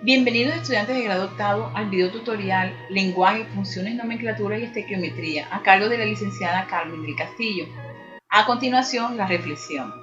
Bienvenidos estudiantes de grado octavo al video tutorial Lenguaje, Funciones, Nomenclatura y Estequiometría a cargo de la licenciada Carmen del Castillo. A continuación, la reflexión.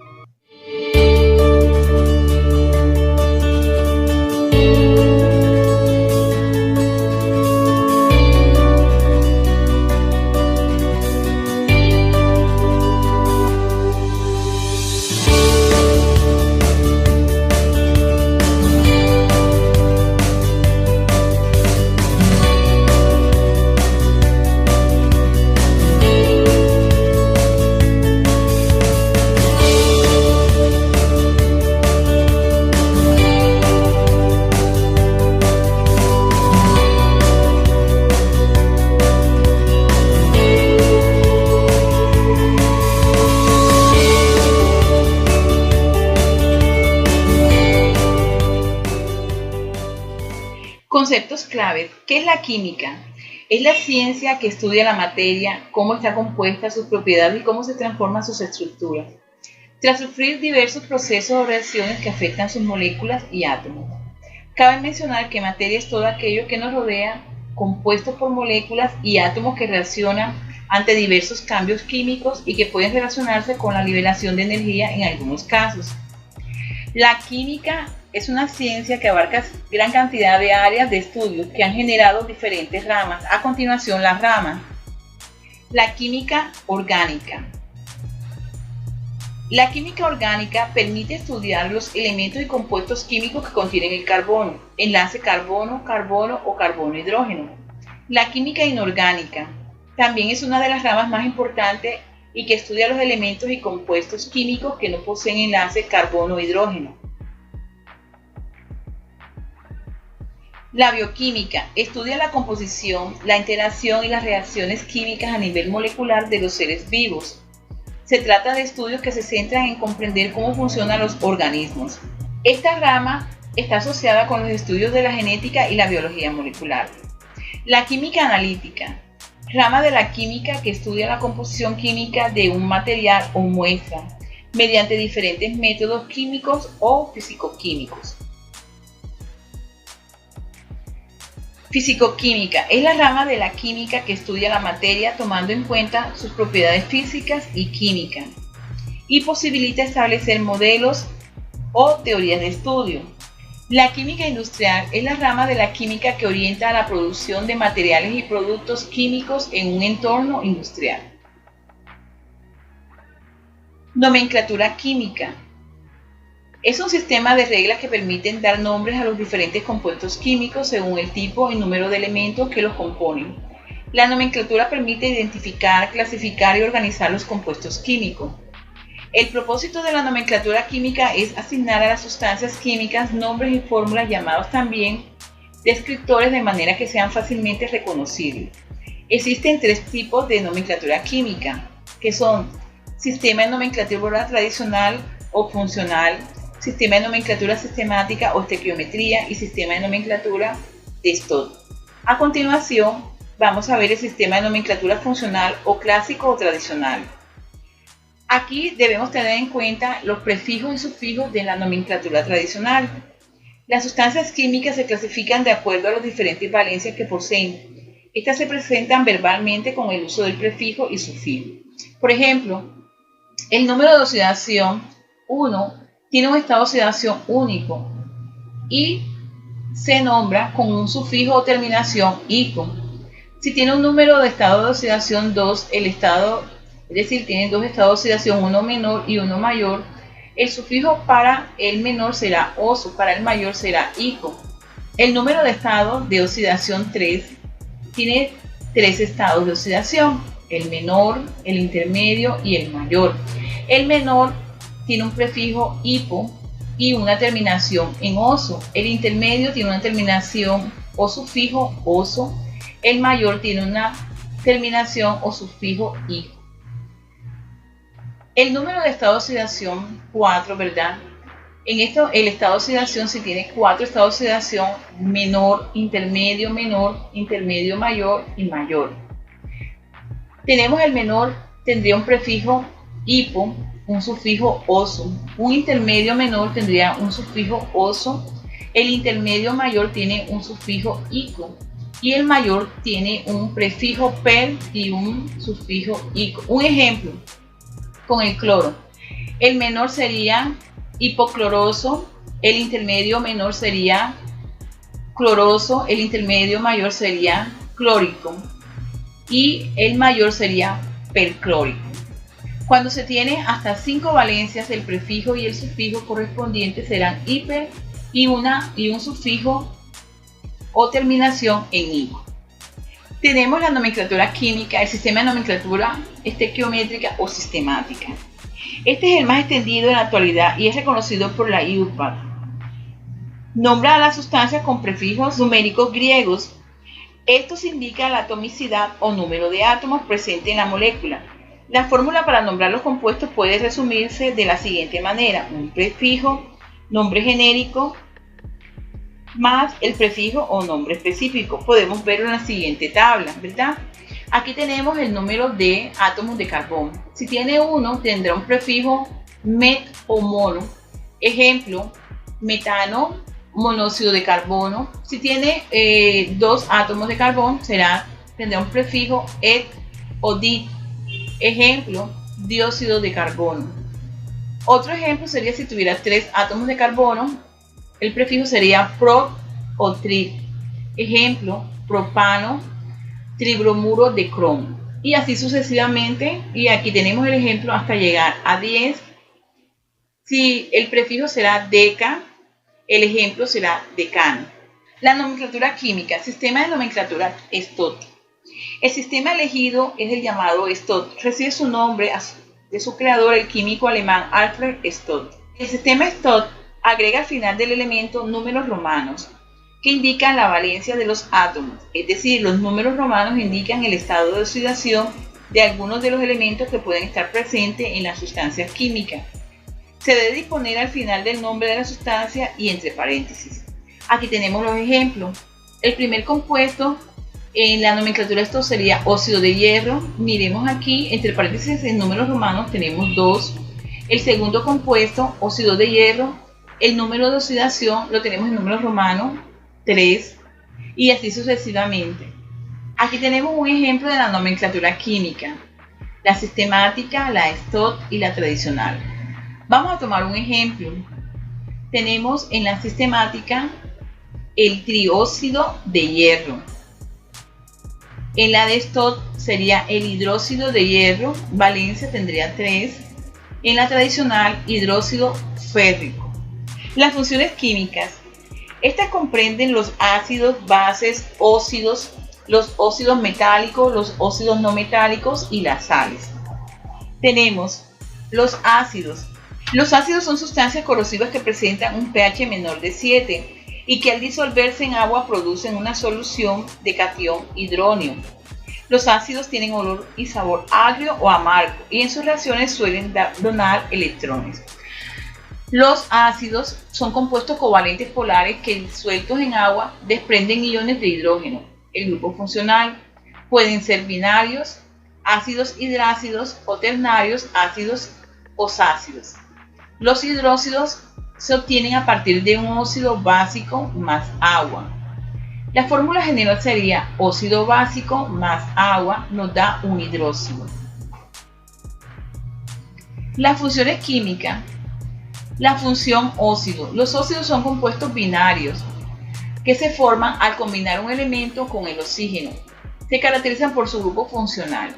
Conceptos clave. ¿Qué es la química? Es la ciencia que estudia la materia, cómo está compuesta, sus propiedades y cómo se transforman sus estructuras, tras sufrir diversos procesos o reacciones que afectan sus moléculas y átomos. Cabe mencionar que materia es todo aquello que nos rodea, compuesto por moléculas y átomos que reaccionan ante diversos cambios químicos y que pueden relacionarse con la liberación de energía en algunos casos. La química es una ciencia que abarca gran cantidad de áreas de estudio que han generado diferentes ramas. A continuación, las ramas. La química orgánica. La química orgánica permite estudiar los elementos y compuestos químicos que contienen el carbono, enlace carbono-carbono o carbono-hidrógeno. La química inorgánica también es una de las ramas más importantes y que estudia los elementos y compuestos químicos que no poseen enlace carbono-hidrógeno. La bioquímica estudia la composición, la interacción y las reacciones químicas a nivel molecular de los seres vivos. Se trata de estudios que se centran en comprender cómo funcionan los organismos. Esta rama está asociada con los estudios de la genética y la biología molecular. La química analítica, rama de la química que estudia la composición química de un material o muestra mediante diferentes métodos químicos o fisicoquímicos. Fisicoquímica es la rama de la química que estudia la materia tomando en cuenta sus propiedades físicas y químicas y posibilita establecer modelos o teorías de estudio. La química industrial es la rama de la química que orienta a la producción de materiales y productos químicos en un entorno industrial. Nomenclatura química. Es un sistema de reglas que permiten dar nombres a los diferentes compuestos químicos según el tipo y número de elementos que los componen. La nomenclatura permite identificar, clasificar y organizar los compuestos químicos. El propósito de la nomenclatura química es asignar a las sustancias químicas nombres y fórmulas llamados también descriptores de manera que sean fácilmente reconocibles. Existen tres tipos de nomenclatura química, que son sistema de nomenclatura tradicional o funcional, sistema de nomenclatura sistemática o estequiometría y sistema de nomenclatura de Stott. A continuación, vamos a ver el sistema de nomenclatura funcional o clásico o tradicional. Aquí debemos tener en cuenta los prefijos y sufijos de la nomenclatura tradicional. Las sustancias químicas se clasifican de acuerdo a las diferentes valencias que poseen. Estas se presentan verbalmente con el uso del prefijo y sufijo. Por ejemplo, el número de oxidación 1 tiene un estado de oxidación único y se nombra con un sufijo o terminación ico. Si tiene un número de estado de oxidación 2, es decir, tiene dos estados de oxidación, uno menor y uno mayor, el sufijo para el menor será oso, para el mayor será ico. El número de estados de oxidación 3 tiene tres estados de oxidación, el menor, el intermedio y el mayor. El menor tiene un prefijo hipo y una terminación en oso. El intermedio tiene una terminación o sufijo oso. El mayor tiene una terminación o sufijo ico. El número de estado de oxidación 4, ¿verdad? En esto, el estado de oxidación, si tiene 4 estados de oxidación, menor, intermedio mayor y mayor. Tenemos el menor, tendría un prefijo hipo, un sufijo oso. Un intermedio menor tendría un sufijo oso El intermedio mayor tiene un sufijo ico y el mayor tiene un prefijo per y un sufijo ico. Un ejemplo con el cloro. El menor sería hipocloroso, el intermedio menor sería cloroso, el intermedio mayor sería clórico y el mayor sería perclórico. Cuando se tiene hasta 5 valencias, el prefijo y el sufijo correspondientes serán hiper y un sufijo o terminación en ico. Tenemos la nomenclatura química, el sistema de nomenclatura estequiométrica o sistemática. Este es el más extendido en la actualidad y es reconocido por la IUPAC. Nombra a las sustancias con prefijos numéricos griegos. Esto indica la atomicidad o número de átomos presente en la molécula. La fórmula para nombrar los compuestos puede resumirse de la siguiente manera: un prefijo, nombre genérico, más el prefijo o nombre específico. Podemos verlo en la siguiente tabla, ¿verdad? Aquí tenemos el número de átomos de carbono. Si tiene uno, tendrá un prefijo met o mono. Ejemplo, metano, monóxido de carbono. Si tiene 2 átomos de carbono, tendrá un prefijo et o dit. Ejemplo, dióxido de carbono. Otro ejemplo sería si tuviera 3 átomos de carbono, el prefijo sería pro o tri. Ejemplo, propano, tribromuro de cromo. Y así sucesivamente. Y aquí tenemos el ejemplo hasta llegar a 10. Si el prefijo será deca, el ejemplo será decano. La nomenclatura química, sistema de nomenclatura Stott. El sistema elegido es el llamado Stott. Recibe su nombre de su creador, el químico alemán Alfred Stott. El sistema Stott agrega al final del elemento números romanos que indican la valencia de los átomos, es decir, los números romanos indican el estado de oxidación de algunos de los elementos que pueden estar presentes en las sustancias químicas. Se debe disponer al final del nombre de la sustancia y entre paréntesis. Aquí tenemos los ejemplos. El primer compuesto en la nomenclatura esto sería óxido de hierro. Miremos aquí, entre paréntesis en números romanos tenemos 2. El segundo compuesto, óxido de hierro, el número de oxidación lo tenemos en números romanos, 3, y así sucesivamente. Aquí tenemos un ejemplo de la nomenclatura química, la sistemática, la Stott y la tradicional. Vamos a tomar un ejemplo. Tenemos en la sistemática el trióxido de hierro. En la de Stott sería el hidróxido de hierro, valencia tendría 3. En la tradicional, hidróxido férrico. Las funciones químicas. Estas comprenden los ácidos, bases, óxidos, los óxidos metálicos, los óxidos no metálicos y las sales. Tenemos los ácidos. Los ácidos son sustancias corrosivas que presentan un pH menor de 7 y que al disolverse en agua producen una solución de catión hidróneo. Los ácidos tienen olor y sabor agrio o amargo y en sus reacciones suelen donar electrones. Los ácidos son compuestos covalentes polares que disueltos en agua desprenden iones de hidrógeno. El grupo funcional pueden ser binarios, ácidos hidrácidos o ternarios, ácidos osácidos. Los hidróxidos se obtienen a partir de un óxido básico más agua. La fórmula general sería óxido básico más agua nos da un hidróxido. Las funciones químicas. La función óxido. Los óxidos son compuestos binarios que se forman al combinar un elemento con el oxígeno. Se caracterizan por su grupo funcional.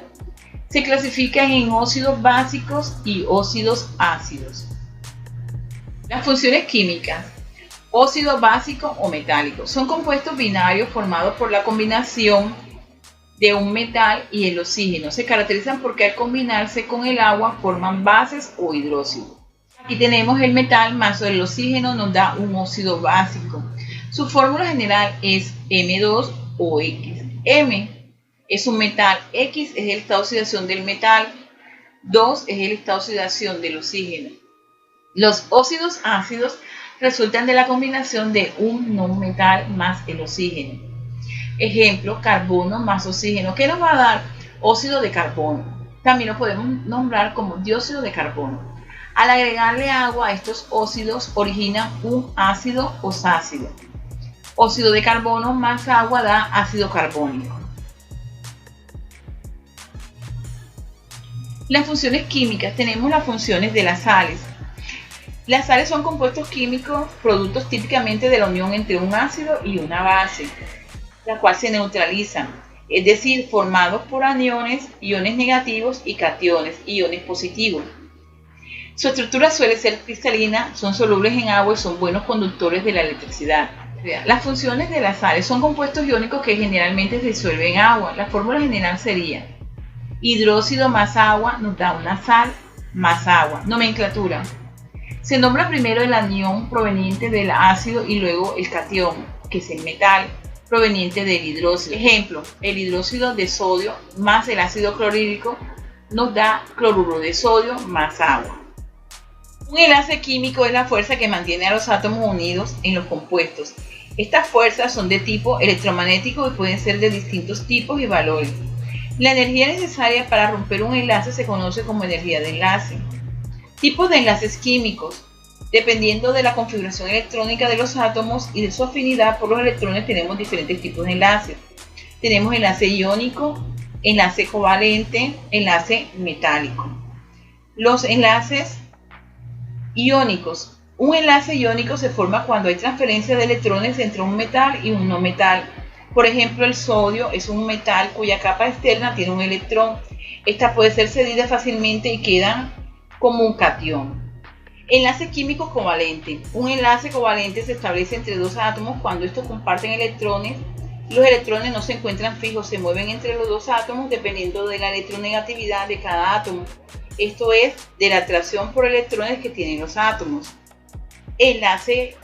Se clasifican en óxidos básicos y óxidos ácidos. Las funciones químicas. Óxido básico o metálico. Son compuestos binarios formados por la combinación de un metal y el oxígeno. Se caracterizan porque al combinarse con el agua forman bases o hidróxidos. Aquí tenemos el metal más el oxígeno nos da un óxido básico. Su fórmula general es M2 o X. M es un metal, X es el estado de oxidación del metal, 2 es el estado de oxidación del oxígeno. Los óxidos ácidos resultan de la combinación de un no metal más el oxígeno. Ejemplo, carbono más oxígeno. ¿Qué nos va a dar? Óxido de carbono. También lo podemos nombrar como dióxido de carbono. Al agregarle agua a estos óxidos originan un ácido osácido. Óxido de carbono más agua da ácido carbónico. Las funciones químicas. Tenemos las funciones de las sales. Las sales son compuestos químicos, productos típicamente de la unión entre un ácido y una base, la cual se neutralizan, es decir, formados por aniones, iones negativos y cationes, iones positivos. Su estructura suele ser cristalina, son solubles en agua y son buenos conductores de la electricidad. Las funciones de las sales son compuestos iónicos que generalmente se disuelven en agua. La fórmula general sería hidróxido más agua nos da una sal más agua. Nomenclatura. Se nombra primero el anión proveniente del ácido y luego el catión, que es el metal, proveniente del hidróxido. Ejemplo, el hidróxido de sodio más el ácido clorhídrico nos da cloruro de sodio más agua. Un enlace químico es la fuerza que mantiene a los átomos unidos en los compuestos. Estas fuerzas son de tipo electromagnético y pueden ser de distintos tipos y valores. La energía necesaria para romper un enlace se conoce como energía de enlace. Tipos de enlaces químicos. Dependiendo de la configuración electrónica de los átomos y de su afinidad por los electrones, tenemos diferentes tipos de enlaces. Tenemos enlace iónico, enlace covalente, enlace metálico. Los enlaces iónicos. Un enlace iónico se forma cuando hay transferencia de electrones entre un metal y un no metal. Por ejemplo, el sodio es un metal cuya capa externa tiene un electrón. Esta puede ser cedida fácilmente y queda como un catión. Enlace químico covalente. Un enlace covalente se establece entre dos átomos cuando estos comparten electrones. Los electrones no se encuentran fijos, se mueven entre los dos átomos dependiendo de la electronegatividad de cada átomo. Esto es, de la atracción por electrones que tienen los átomos. Enlace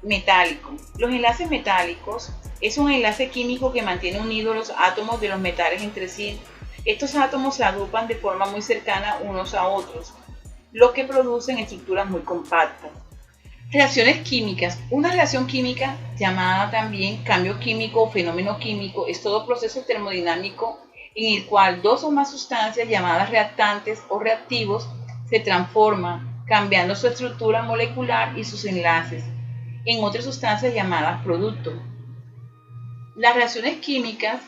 metálico. Los enlaces metálicos es un enlace químico que mantiene unidos los átomos de los metales entre sí. Estos átomos se agrupan de forma muy cercana unos a otros, lo que producen estructuras muy compactas. Reacciones químicas. Una reacción química, llamada también cambio químico o fenómeno químico, es todo proceso termodinámico en el cual dos o más sustancias llamadas reactantes o reactivos se transforman, cambiando su estructura molecular y sus enlaces, en otras sustancias llamadas productos. Las reacciones químicas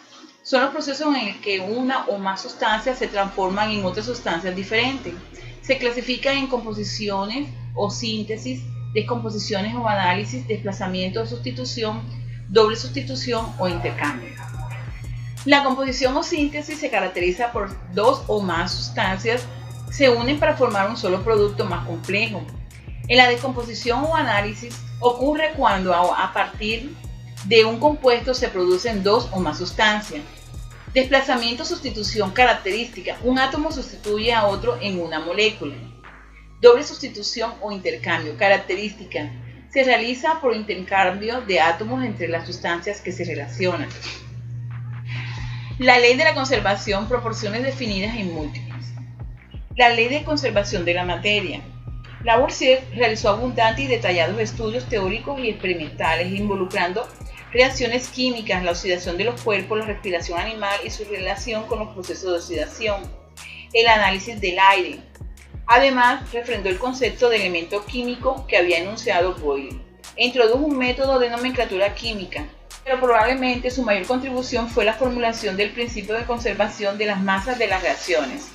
son los procesos en el que una o más sustancias se transforman en otras sustancias diferentes. Se clasifican en composiciones o síntesis, descomposiciones o análisis, desplazamiento o sustitución, doble sustitución o intercambio. La composición o síntesis se caracteriza por dos o más sustancias se unen para formar un solo producto más complejo. En la descomposición o análisis ocurre cuando a partir de un compuesto se producen dos o más sustancias. Desplazamiento o sustitución característica. Un átomo sustituye a otro en una molécula. Doble sustitución o intercambio característica. Se realiza por intercambio de átomos entre las sustancias que se relacionan. La ley de la conservación, proporciones definidas en múltiples. La ley de conservación de la materia. Lavoisier realizó abundantes y detallados estudios teóricos y experimentales involucrando reacciones químicas, la oxidación de los cuerpos, la respiración animal y su relación con los procesos de oxidación, el análisis del aire. Además, refrendó el concepto de elemento químico que había enunciado Boyle. Introdujo un método de nomenclatura química, pero probablemente su mayor contribución fue la formulación del principio de conservación de las masas de las reacciones.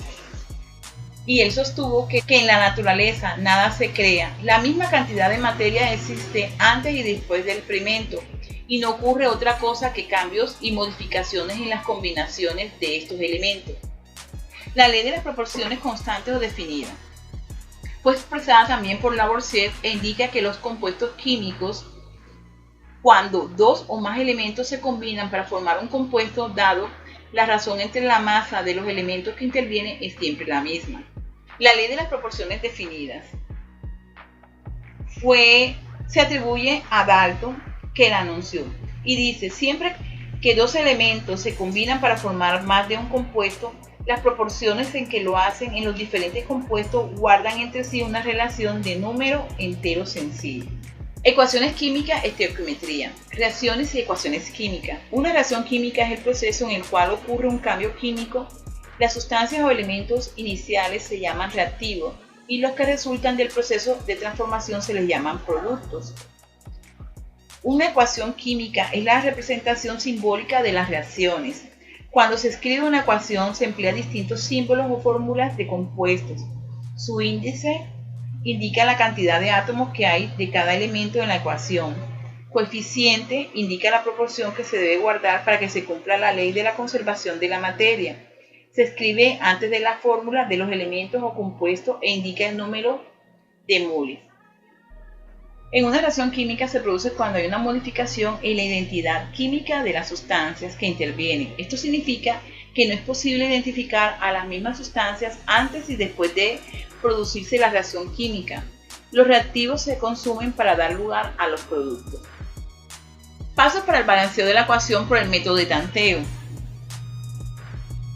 Y él sostuvo que en la naturaleza nada se crea, la misma cantidad de materia existe antes y después del experimento, y no ocurre otra cosa que cambios y modificaciones en las combinaciones de estos elementos. La ley de las proporciones constantes o definidas fue expresada también por Lavoisier e indica que los compuestos químicos, cuando dos o más elementos se combinan para formar un compuesto dado, la razón entre la masa de los elementos que intervienen es siempre la misma. La ley de las proporciones definidas se atribuye a Dalton, que la anunció, y dice: siempre que dos elementos se combinan para formar más de un compuesto, las proporciones en que lo hacen en los diferentes compuestos guardan entre sí una relación de número entero sencillo. Ecuaciones químicas, estequiometría. Reacciones y ecuaciones químicas. Una reacción química es el proceso en el cual ocurre un cambio químico. Las sustancias o elementos iniciales se llaman reactivos y los que resultan del proceso de transformación se les llaman productos. Una ecuación química es la representación simbólica de las reacciones. Cuando se escribe una ecuación se emplean distintos símbolos o fórmulas de compuestos. Su índice indica la cantidad de átomos que hay de cada elemento en la ecuación. Coeficiente indica la proporción que se debe guardar para que se cumpla la ley de la conservación de la materia. Se escribe antes de la fórmula de los elementos o compuestos e indica el número de moles. En una reacción química se produce cuando hay una modificación en la identidad química de las sustancias que intervienen. Esto significa que no es posible identificar a las mismas sustancias antes y después de producirse la reacción química. Los reactivos se consumen para dar lugar a los productos. Pasos para el balanceo de la ecuación por el método de tanteo.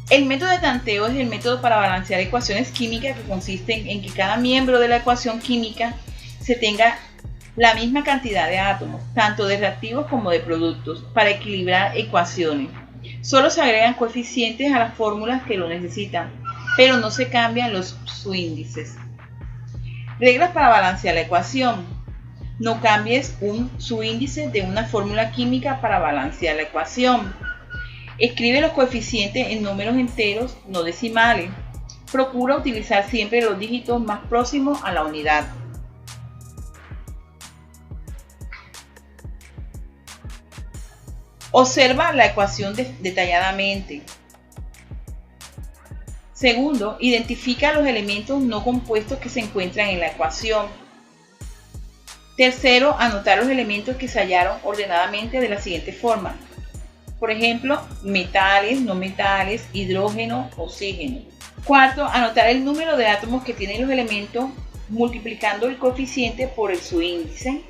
El método de tanteo es el método para balancear ecuaciones químicas que consisten en que cada miembro de la ecuación química se tenga la misma cantidad de átomos, tanto de reactivos como de productos, para equilibrar ecuaciones. Solo se agregan coeficientes a las fórmulas que lo necesitan, pero no se cambian los subíndices. Reglas para balancear la ecuación. No cambies un subíndice de una fórmula química para balancear la ecuación. Escribe los coeficientes en números enteros, no decimales. Procura utilizar siempre los dígitos más próximos a la unidad. Observa la ecuación detalladamente. Segundo, identifica los elementos no compuestos que se encuentran en la ecuación. Tercero, anotar los elementos que se hallaron ordenadamente de la siguiente forma. Por ejemplo, metales, no metales, hidrógeno, oxígeno. Cuarto, anotar el número de átomos que tienen los elementos multiplicando el coeficiente por el subíndice.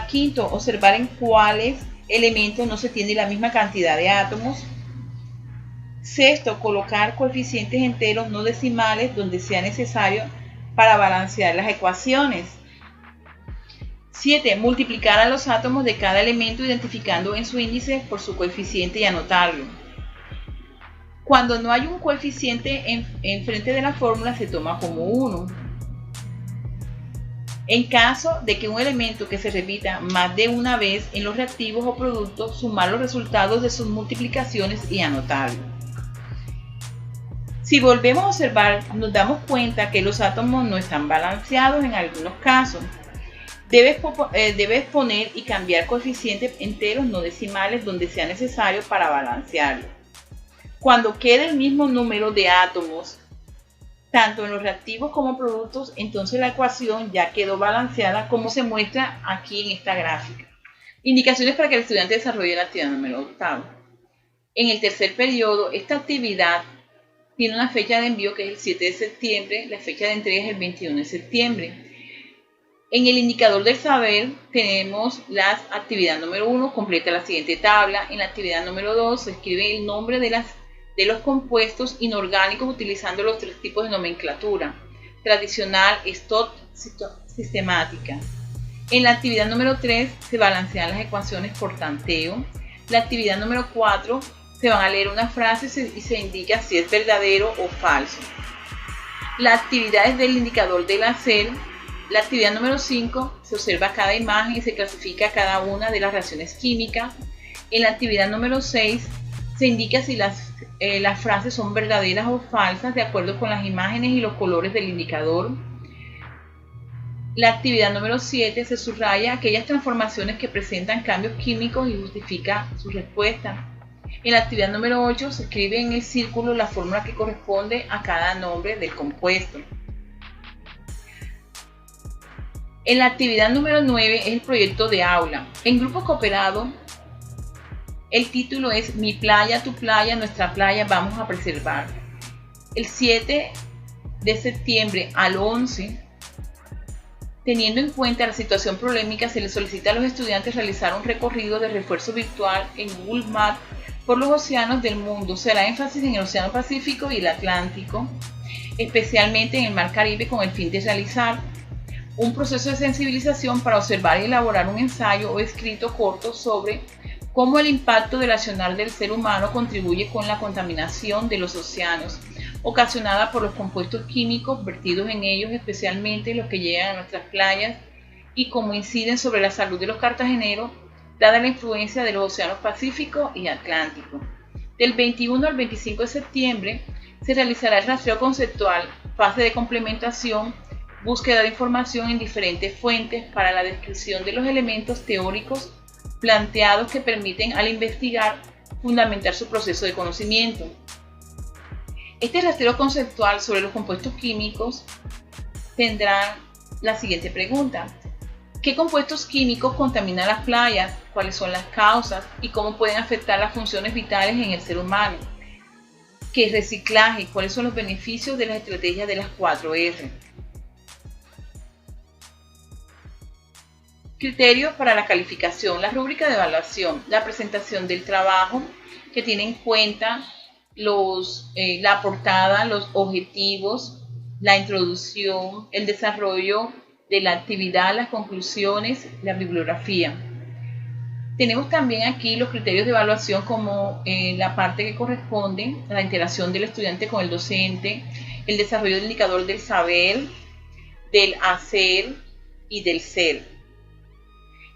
Quinto, observar en cuáles elementos no se tiene la misma cantidad de átomos. Sexto, colocar coeficientes enteros no decimales donde sea necesario para balancear las ecuaciones. 7. Multiplicar a los átomos de cada elemento identificando en su índice por su coeficiente y anotarlo. Cuando no hay un coeficiente en frente de la fórmula se toma como 1. En caso de que un elemento que se repita más de una vez en los reactivos o productos, sumar los resultados de sus multiplicaciones y anotarlo. Si volvemos a observar, nos damos cuenta que los átomos no están balanceados en algunos casos. Debes poner y cambiar coeficientes enteros no decimales donde sea necesario para balancearlo. Cuando quede el mismo número de átomos, tanto en los reactivos como productos, entonces la ecuación ya quedó balanceada como se muestra aquí en esta gráfica. Indicaciones para que el estudiante desarrolle la actividad número 8. En el tercer periodo, esta actividad tiene una fecha de envío que es el 7 de septiembre, la fecha de entrega es el 21 de septiembre. En el indicador del saber tenemos la actividad número 1, completa la siguiente tabla. En la actividad número 2 se escribe el nombre de los compuestos inorgánicos utilizando los 3 tipos de nomenclatura: tradicional, stock, sistemática. En la actividad número 3 se balancean las ecuaciones por tanteo. La actividad número 4 se van a leer unas frases y se indica si es verdadero o falso. La actividad es del indicador del hacer. La actividad número 5 se observa cada imagen y se clasifica cada una de las reacciones químicas. En la actividad número 6 se indica si las frases son verdaderas o falsas de acuerdo con las imágenes y los colores del indicador. La actividad número 7 se subraya aquellas transformaciones que presentan cambios químicos y justifica su respuesta. En la actividad número 8 se escribe en el círculo la fórmula que corresponde a cada nombre del compuesto. En la actividad número 9 es el proyecto de aula. En grupo cooperado, el título es Mi playa, tu playa, nuestra playa, vamos a preservar. El 7 de septiembre al 11, teniendo en cuenta la situación problemática, se les solicita a los estudiantes realizar un recorrido de refuerzo virtual en Google Maps por los océanos del mundo. Se hará énfasis en el Océano Pacífico y el Atlántico, especialmente en el Mar Caribe, con el fin de realizar un proceso de sensibilización para observar y elaborar un ensayo o escrito corto sobre cómo el impacto del accionar del ser humano contribuye con la contaminación de los océanos. ocasionada por los compuestos químicos vertidos en ellos, especialmente los que llegan a nuestras playas, y cómo inciden sobre la salud de los cartageneros, dada la influencia de los océanos Pacífico y Atlántico. Del 21 al 25 de septiembre se realizará el rastreo conceptual, fase de complementación, búsqueda de información en diferentes fuentes para la descripción de los elementos teóricos planteados que permiten al investigar fundamentar su proceso de conocimiento. Este rastreo conceptual sobre los compuestos químicos tendrá la siguiente pregunta: ¿qué compuestos químicos contaminan las playas? ¿Cuáles son las causas? ¿Y cómo pueden afectar las funciones vitales en el ser humano? ¿Qué es reciclaje? ¿Cuáles son los beneficios de las estrategias de las 4R? Criterios para la calificación, la rúbrica de evaluación, la presentación del trabajo que tiene en cuenta la portada, los objetivos, la introducción, el desarrollo de la actividad, las conclusiones, la bibliografía. Tenemos también aquí los criterios de evaluación como la parte que corresponde a la interacción del estudiante con el docente, el desarrollo del indicador del saber, del hacer y del ser.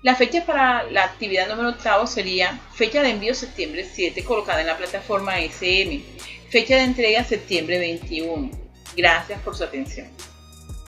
La fecha para la actividad número 8 sería fecha de envío septiembre 7 colocada en la plataforma SM, fecha de entrega septiembre 21. Gracias por su atención.